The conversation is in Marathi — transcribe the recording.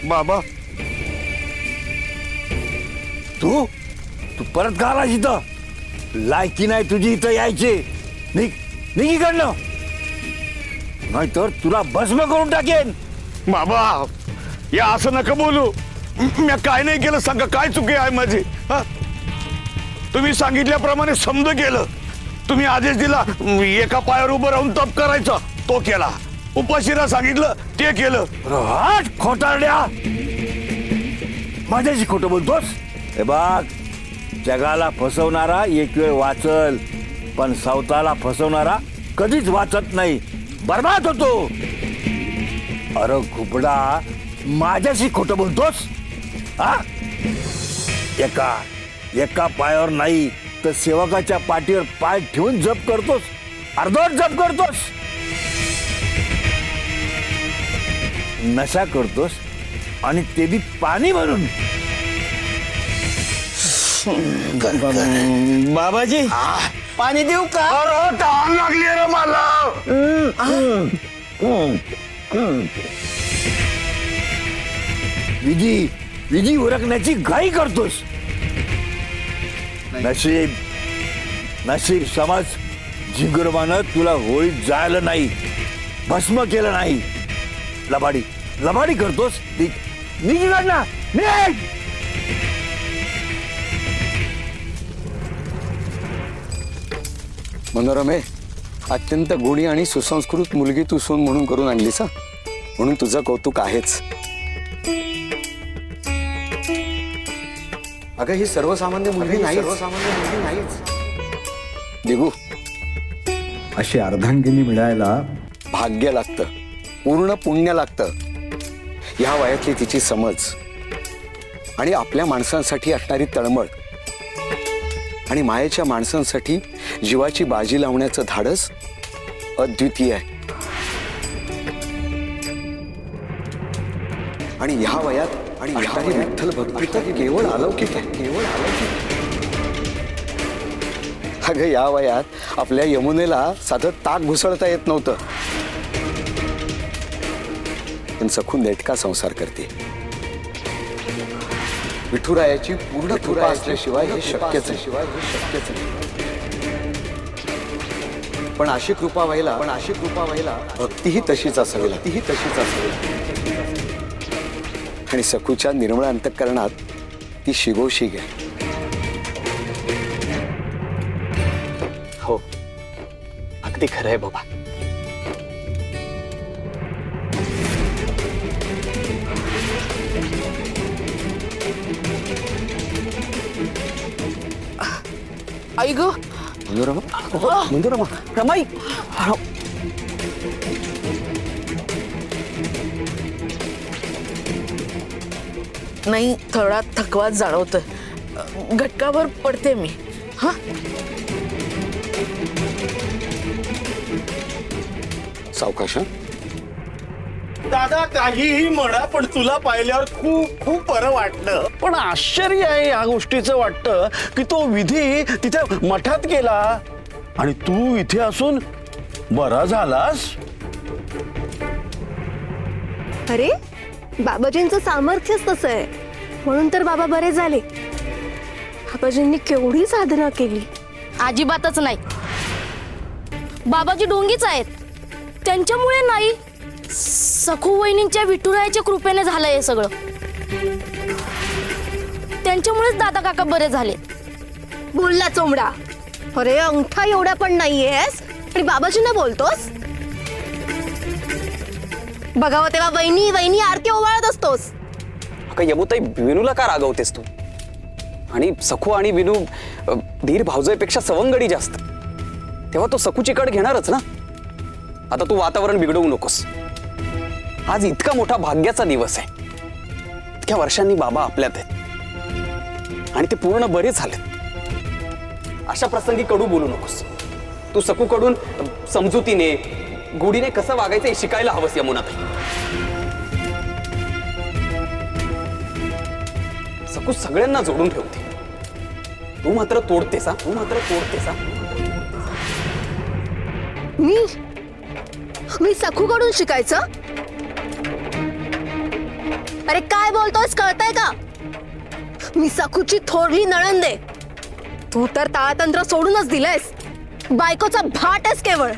बाबा तू तू परत का आलास इथं? लायकी नाही तुझी इथं यायची. निघ निघ इकडनं, नाहीतर तुला भस्म करून टाकेन. बाबा या असं नका बोलू. मी काय नाही केलं सांगा, काय चुकी आहे माझी? हा? तुम्ही सांगितल्याप्रमाणे समज केलं. तुम्ही आदेश दिला एका पायावर उभं राहून तप करायचा, तो केला. उपाशीला सांगितलं ते केलं. हट खोटारड्या, माझ्याशी खोटं बोलतोस? हे बघ, जगाला फसवणारा एक वेळ वाचल, पण स्वतःला फसवणारा कधीच वाचत नाही, बर्बाद होतो. अरे घुबडा, माझ्याशी खोटं बोलतोस? हा? एका पायावर नाही तर सेवकाच्या पाठीवर पाय ठेवून जप करतोस, अर्धवट जप करतोस, नशा करतोस, आणि ते बी पाणी भरून. बाबाजी पाणी देऊ का? अरे तहान लागली रे मला. विधी उरकण्याची घाई करतोस. नशीब समज जिगरमानं तुला होळीत जायला नाही, भस्म केलं नाही. लबाडी करतोस. निघ ना, निघ. मनोरमे, अत्यंत गुणी आणि सुसंस्कृत मुलगी तू सून म्हणून करून आणलीस, म्हणून तुझं कौतुक आहेच. अगं ही सर्वसामान्य मुलगी नाही, दिगू, अशी अर्धांगिनी मिळायला भाग्य लागतं, पूर्ण पुण्य लागतं. या वयातली तिची समज आणि आपल्या माणसांसाठी असणारी तळमळ आणि मायेच्या माणसांसाठी जीवाची बाजी लावण्याचं धाडस अद्वितीय आहे. आणि ह्या वयात आणि असणारी विठ्ठल भक्ती तर केवळ अलौकिक आहे, केवळ अलौकिक. अगं या वयात आपल्या यमुनेला साधं ताक घुसळता येत नव्हतं, पण सखू नेटका संसार करते. विठुरायाची पूर्ण कृपा असल्याशिवाय हे शक्यच नाही. पण अशी कृपा व्हायला भक्तीही तशीच असावी. आणि सखूच्या निर्मळ अंतःकरणात ती शिगोशिग आहे. हो, अगदी खरं आहे बाबा. आई ग, मंजुरमा, रमाई, नाही थोडा थकवा जाणवतोय, घटकाभर पडते मी. हा, सावकाश. दादा काहीही म्हणा, पण तुला पाहिल्यावर खूप खूप बरं वाटलं. पण आश्चर्य आहे या गोष्टीचं वाटतं की तो विधी तिथे मठात गेला आणि तू इथे असून बरा झालास. अरे बाबाजींचं सामर्थ्यच तसं आहे, म्हणून तर बाबा बरे झाले. बाबाजींनी केवढी साधना केली. अजिबातच नाही. बाबाजी डोंगीच आहेत, त्यांच्यामुळे नाही, सखू वहिनींच्या विठुरायाच्या कृपेने झालंय हे सगळं. त्यांच्यामुळेच दादा काका बरे झाले. बोलला चोमडा. अरे अंगठा एवढा पण नाहीयेस आणि बाबाजींना बोलतोस. बघावं तेव्हा वहिनी वहिनी आरती ओवाळत असतोस. यमुताई, विनूला का रागवतेस तू? आणि सखू आणि विनू धीर भावजयपेक्षा सवंगडी जास्त, तेव्हा तो सखूची कड घेणारच ना. आता तू वातावरण बिघडवू नकोस. आज इतका मोठा भाग्याचा दिवस आहे. इतक्या वर्षांनी बाबा आपल्यात आहेत आणि ते पूर्ण बरे झालेत. अशा प्रसंगी कडू बोलू नकोस. तू सखूकडून समजुतीने गुढीने कसं वागायचं हे शिकायला हवंस यमुनाताई. सकू सगळ्यांना जोडून ठेवते, तू मात्र तोडतेस. मी सखूकडून शिकायचं? अरे काय बोलतोयस कळतंय का? मी सखूची थोरली नणंद आहे. तू तर ताळतंत्र सोडूनच दिलंयस. बायकोचा भाट आहेस केवळ.